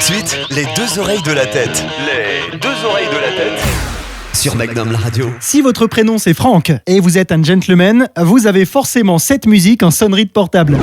de suite, les deux oreilles de la tête. Les deux oreilles de la tête. Sur Magnum la radio. Si votre prénom c'est Franck et vous êtes un gentleman, vous avez forcément cette musique en sonnerie de portable.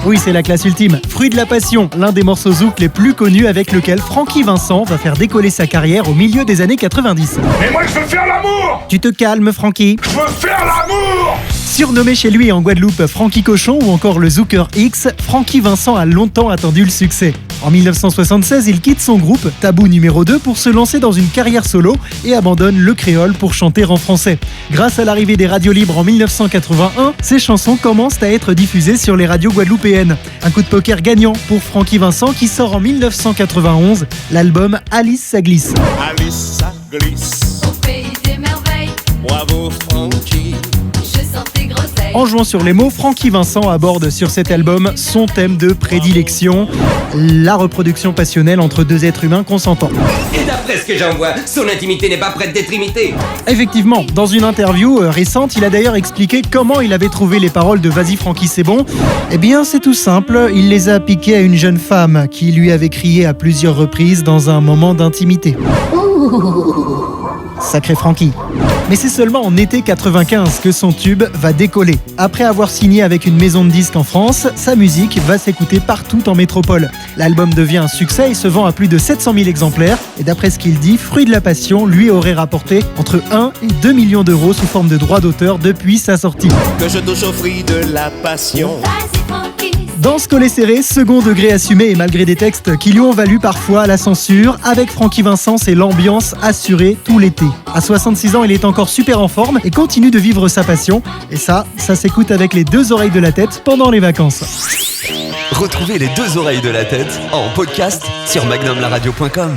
Oui, c'est la classe ultime. Fruit de la passion, l'un des morceaux zouk les plus connus avec lequel Francky Vincent va faire décoller sa carrière au milieu des années 90. Mais moi je veux faire l'amour. Tu te calmes, Francky. Je veux faire l'amour. Surnommé chez lui en Guadeloupe Francky Cochon ou encore le Zouker X, Francky Vincent a longtemps attendu le succès. En 1976, il quitte son groupe, Tabou numéro 2, pour se lancer dans une carrière solo et abandonne le créole pour chanter en français. Grâce à l'arrivée des radios libres en 1981, ses chansons commencent à être diffusées sur les radios guadeloupéennes. Un coup de poker gagnant pour Francky Vincent qui sort en 1991 l'album Alice ça glisse. Alice ça glisse, Au pays des merveilles, bravo Francky. je sors tes groseilles. En jouant sur les mots, Francky Vincent aborde sur cet album son thème de prédilection, la reproduction passionnelle entre deux êtres humains consentants. Et d'après ce que j'en vois, son intimité n'est pas prête d'être imitée. Effectivement, dans une interview récente, il a d'ailleurs expliqué comment il avait trouvé les paroles de Vas-y Francky c'est bon. Eh bien, c'est tout simple, il les a piquées à une jeune femme qui lui avait crié à plusieurs reprises dans un moment d'intimité. Sacré Francky. Mais c'est seulement en été 95 que son tube va décoller. Après avoir signé avec une maison de disques en France, sa musique va s'écouter partout en métropole. L'album devient un succès et se vend à plus de 700 000 exemplaires. Et d'après ce qu'il dit, Fruit de la passion lui aurait rapporté entre 1 et 2 millions d'euros sous forme de droits d'auteur depuis sa sortie. Que je touche au fruit de la passion. Vas-y Francky, Danse collé serré, second degré assumé et malgré des textes qui lui ont valu parfois la censure, avec Francky Vincent, c'est l'ambiance assurée tout l'été. À 66 ans, il est encore super en forme et continue de vivre sa passion. Et ça s'écoute avec les deux oreilles de la tête pendant les vacances. Retrouvez les deux oreilles de la tête en podcast sur magnumlaradio.com.